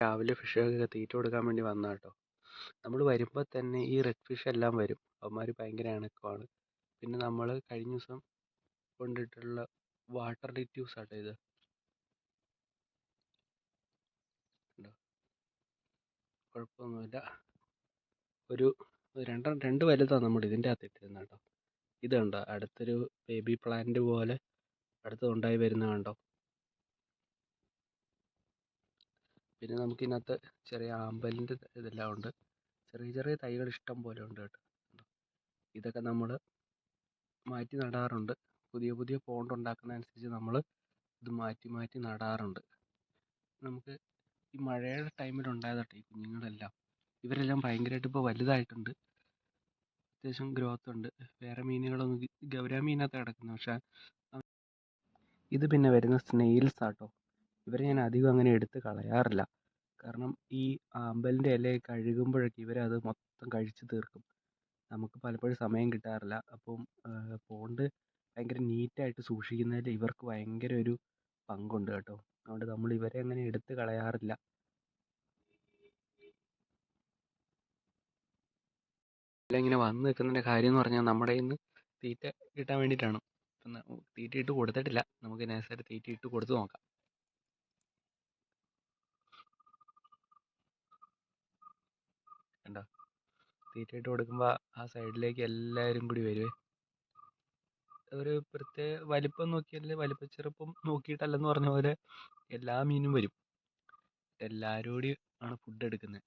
രാവിലെ ഫിഷുകൾക്കൊക്കെ തീറ്റ കൊടുക്കാൻ വേണ്ടി വന്നതാണ് കേട്ടോ. നമ്മൾ വരുമ്പോൾ തന്നെ ഈ റെഡ് ഫിഷ് എല്ലാം വരും. അവന്മാർ ഭയങ്കര ഇണക്കമാണ്. പിന്നെ നമ്മൾ കഴിഞ്ഞ ദിവസം കൊണ്ടിട്ടുള്ള വാട്ടർ ലിറ്റ്യൂസ് ആട്ടോ ഇത്. കണ്ടോ? കുഴപ്പമൊന്നുമില്ല. ഒരു രണ്ട് വലുതാണ് നമ്മൾ ഇതിൻ്റെ അകത്ത് ഇട്ടിരുന്നത് കേട്ടോ. ഇത് കണ്ടോ, അടുത്തൊരു ബേബി പ്ലാന്റ് പോലെ അടുത്തുണ്ടായി വരുന്നത് കണ്ടോ. പിന്നെ നമുക്കിതിനകത്ത് ചെറിയ ആമ്പലിൻ്റെ ഇതെല്ലാം ഉണ്ട്. ചെറിയ ചെറിയ തൈകൾ ഇഷ്ടം പോലെ ഉണ്ട് കേട്ടോ. ഇതൊക്കെ നമ്മൾ മാറ്റി നടാറുണ്ട്. പുതിയ പുതിയ പോണ്ട് ഉണ്ടാക്കുന്നതനുസരിച്ച് നമ്മൾ ഇത് മാറ്റി മാറ്റി നടാറുണ്ട്. നമുക്ക് ഈ മഴയുടെ ടൈമിലുണ്ടായതാട്ടെ ഈ കുഞ്ഞുങ്ങളെല്ലാം. ഇവരെല്ലാം ഭയങ്കരമായിട്ട് ഇപ്പോൾ വലുതായിട്ടുണ്ട്. അത്യാവശ്യം ഗ്രോത്ത് ഉണ്ട്. വേറെ മീനുകളൊന്നും ഗൗരാമി ഇതിനകത്ത് കിടക്കുന്നത്. പക്ഷേ ഇത് പിന്നെ വരുന്ന സ്നെയിൽസ് ആട്ടോ. ഇവരെ ഞാൻ അധികം അങ്ങനെ എടുത്ത് കളയാറില്ല. കാരണം ഈ ആമ്പലിൻ്റെ ഇലയൊക്കെ കഴുകുമ്പോഴൊക്കെ ഇവരത് മൊത്തം കഴിച്ച് തീർക്കും. നമുക്ക് പലപ്പോഴും സമയം കിട്ടാറില്ല. അപ്പം പോണ്ട് ഭയങ്കര നീറ്റായിട്ട് സൂക്ഷിക്കുന്നതിൽ ഇവർക്ക് ഭയങ്കര ഒരു പങ്കുണ്ട് കേട്ടോ. അതുകൊണ്ട് നമ്മൾ ഇവരെ അങ്ങനെ എടുത്ത് കളയാറില്ല. എല്ലാം ഇങ്ങനെ വന്ന് നിൽക്കുന്നതിൻ്റെ കാര്യം എന്ന് പറഞ്ഞാൽ നമ്മുടെ കയ്യിൽ നിന്ന് തീറ്റ കിട്ടാൻ വേണ്ടിയിട്ടാണ്. ഇപ്പം തീറ്റ ഇട്ട് കൊടുത്തിട്ടില്ല. നമുക്ക് നൈസായിട്ട് തീറ്റ ഇട്ട് കൊടുത്ത് നോക്കാം. കണ്ടോ, തീറ്റ ഇട്ട് കൊടുക്കുമ്പോൾ ആ സൈഡിലേക്ക് എല്ലാവരും കൂടി വരുവേ. ഒരു പ്രത്യേക വലിപ്പം നോക്കിയല്ലേ, വലിപ്പച്ചെറുപ്പം നോക്കിയിട്ടല്ലെന്ന് പറഞ്ഞ പോലെ എല്ലാ മീനും വരും. എല്ലാവരും കൂടി ആണ് ഫുഡ് എടുക്കുന്നത്.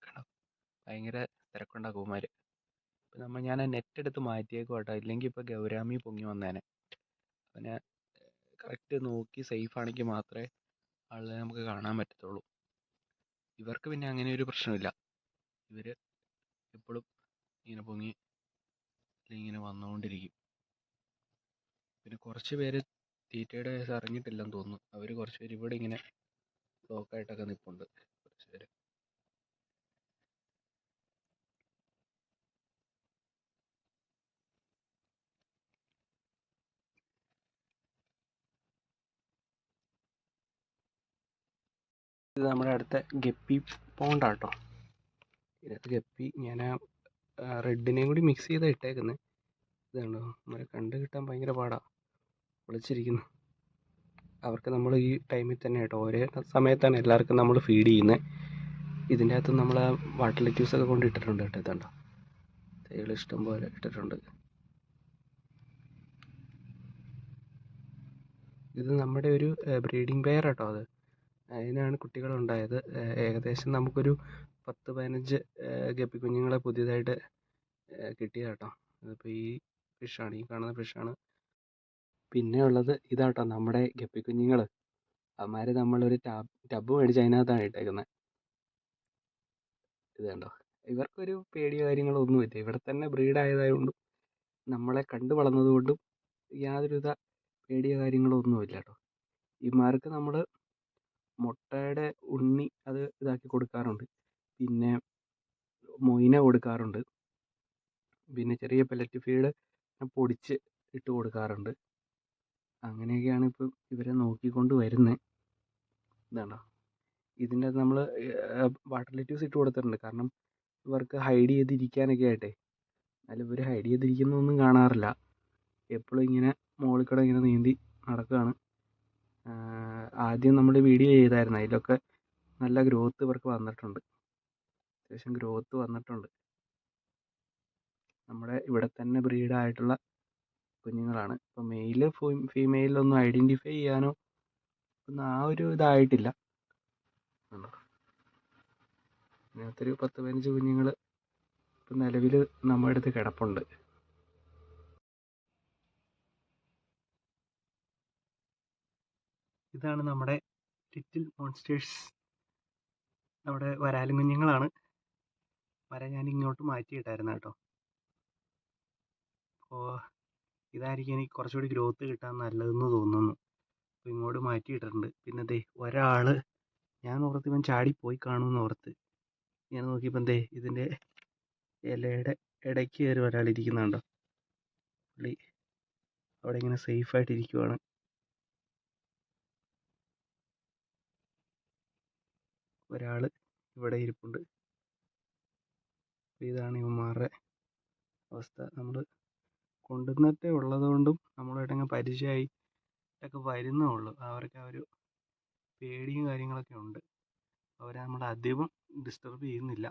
കണ്ടോ, ഭയങ്കര തിരക്കുണ്ടാക്കും ഇവന്മാർ. ഇപ്പം ഞാൻ ആ നെറ്റ് എടുത്ത് മാറ്റിയേക്കും കേട്ടോ. ഇല്ലെങ്കിൽ ഇപ്പോൾ ഗൗരാമി പൊങ്ങി വന്നേനെ. അവനെ കറക്റ്റ് നോക്കി സേഫ് ആണെങ്കിൽ മാത്രമേ ആളെ നമുക്ക് കാണാൻ പറ്റത്തുള്ളൂ. ഇവർക്ക് പിന്നെ അങ്ങനെ ഒരു പ്രശ്നമില്ല. ഇവർ എപ്പോഴും ഇങ്ങനെ പൊങ്ങി ഇങ്ങനെ വന്നുകൊണ്ടിരിക്കും. പിന്നെ കുറച്ച് പേര് തീറ്റയുടെ കേസ് അറിഞ്ഞിട്ടില്ലെന്ന് തോന്നുന്നു. അവർ കുറച്ച് പേര് ഇവിടെ ഇങ്ങനെ ബ്ലോക്കായിട്ടൊക്കെ നിൽപ്പുണ്ട്. കുറച്ച് പേര് ഇത് നമ്മുടെ അടുത്ത ഗപ്പി പോണ്ടാട്ടോ. ഇതിനകത്ത് ഗപ്പി ഞാൻ റെഡിനെയും കൂടി മിക്സ് ചെയ്താണ് ഇട്ടേക്കുന്നത്. ഇതുണ്ടോ, നമ്മളെ കണ്ട് കിട്ടാൻ ഭയങ്കര പാടാണ്. ഒളിച്ചിരിക്കുന്നു. അവർക്ക് നമ്മൾ ഈ ടൈമിൽ തന്നെ കേട്ടോ, ഒരേ സമയത്താണ് എല്ലാവർക്കും നമ്മൾ ഫീഡ് ചെയ്യുന്നത്. ഇതിൻ്റെ അകത്ത് നമ്മൾ വാട്ടർ ലെറ്റ്യൂസൊക്കെ കൊണ്ട് ഇട്ടിട്ടുണ്ട് കേട്ടോ. ഇതുണ്ടോ, തൈകൾ ഇഷ്ടം പോലെ ഇട്ടിട്ടുണ്ട്. ഇത് നമ്മുടെ ഒരു ബ്രീഡിംഗ് പെയർ കേട്ടോ. അതിനാണ് കുട്ടികളുണ്ടായത്. ഏകദേശം നമുക്കൊരു 10-15 ഗപ്പി കുഞ്ഞുങ്ങളെ പുതിയതായിട്ട് കിട്ടിയത് കേട്ടോ. അതിപ്പോൾ ഈ ഫിഷാണ്, ഈ കാണുന്ന ഫിഷാണ്. പിന്നെ ഉള്ളത് ഇതാട്ടോ, നമ്മുടെ ഗപ്പി കുഞ്ഞുങ്ങൾ. അവന്മാർ നമ്മളൊരു ടബ് മേടിച്ച് അതിനകത്താണ് ഇട്ടേക്കുന്നത്. ഇത് കണ്ടോ, ഇവർക്കൊരു പേടിയോ കാര്യങ്ങളോ ഒന്നുമില്ല. ഇവിടെ തന്നെ ബ്രീഡായതായതുകൊണ്ടും നമ്മളെ കണ്ടു വളർന്നതുകൊണ്ടും യാതൊരുവിധ പേടിയോ കാര്യങ്ങളോ ഒന്നുമില്ല കേട്ടോ. ഇവന്മാർക്ക് നമ്മൾ മുട്ടയുടെ ഉണ്ണി അത് ഇതാക്കി കൊടുക്കാറുണ്ട്. പിന്നെ മൊയിന കൊടുക്കാറുണ്ട്. പിന്നെ ചെറിയ പെല്ലറ്റ് ഫീഡ് പൊടിച്ച് ഇട്ട് കൊടുക്കാറുണ്ട്. അങ്ങനെയൊക്കെയാണ് ഇപ്പം ഇവരെ നോക്കിക്കൊണ്ട് വരുന്നത്. ഇതാണ്ടോ, ഇതിൻ്റെ അകത്ത് നമ്മൾ വാട്ടർ ലെറ്റ്യൂസ് ഇട്ട് കൊടുത്തിട്ടുണ്ട്. കാരണം ഇവർക്ക് ഹൈഡ് ചെയ്തിരിക്കാനൊക്കെ ആയിട്ടേ. എന്നാലും ഇവർ ഹൈഡ് ചെയ്തിരിക്കുന്നൊന്നും കാണാറില്ല. എപ്പോഴും ഇങ്ങനെ മുകളിൽ കൂടെ ഇങ്ങനെ നീന്തി നടക്കുകയാണ്. ആദ്യം നമ്മൾ വീഡിയോ ചെയ്തായിരുന്നു. അതിലൊക്കെ നല്ല ഗ്രോത്ത് ഇവർക്ക് വന്നിട്ടുണ്ട്. അത്യാവശ്യം ഗ്രോത്ത് വന്നിട്ടുണ്ട്. നമ്മുടെ ഇവിടെ തന്നെ ബ്രീഡായിട്ടുള്ള കുഞ്ഞുങ്ങളാണ്. ഇപ്പോൾ മെയില് ഫീമെയിലൊന്നും ഐഡൻറ്റിഫൈ ചെയ്യാനോ ഒന്നും ആ ഒരു ഇതായിട്ടില്ല. ഇതിനകത്തൊരു 10-15 കുഞ്ഞുങ്ങൾ ഇപ്പം നിലവിൽ നമ്മുടെ അടുത്ത് കിടപ്പുണ്ട്. ഇതാണ് നമ്മുടെ ലിറ്റിൽ മോൺസ്റ്റേഴ്സ്. നമ്മുടെ വരാലും കുഞ്ഞുങ്ങളാണ്. ഞാൻ ഇങ്ങോട്ട് മാറ്റിയിട്ടായിരുന്നു കേട്ടോ. അപ്പോൾ ഇതായിരിക്കും എനിക്ക് കുറച്ചുകൂടി ഗ്രോത്ത് കിട്ടാൻ നല്ലതെന്ന് തോന്നുന്നു. അപ്പോൾ ഇങ്ങോട്ട് മാറ്റിയിട്ടിട്ടുണ്ട്. പിന്നെ ദേ ഒരാൾ, ഞാൻ ഓർത്ത് ഇവൻ ചാടിപ്പോയി കാണുമെന്ന് ഓർത്ത് ഞാൻ നോക്കിയപ്പം ദേ ഇതിൻ്റെ ഇലയുടെ ഇടയ്ക്ക് കയറി ഒരാൾ ഇരിക്കുന്നുണ്ടോ. പുള്ളി അവിടെ ഇങ്ങനെ സേഫായിട്ട് ഇരിക്കുവാണ്. ഒരാൾ ഇവിടെ ഇരിപ്പുണ്ട്. ഇതാണ് ഇവന്മാരുടെ അവസ്ഥ. നമ്മൾ കൊണ്ടുവന്നിട്ടേ ഉള്ളതുകൊണ്ടും നമ്മളായിട്ടങ്ങ് പരിചയമായി ഒക്കെ വരുന്നേ ഉള്ളൂ. അവർക്ക് ആ ഒരു പേടിയും കാര്യങ്ങളൊക്കെ ഉണ്ട്. അവരെ നമ്മൾ അധികം ഡിസ്റ്റർബ് ചെയ്യുന്നില്ല.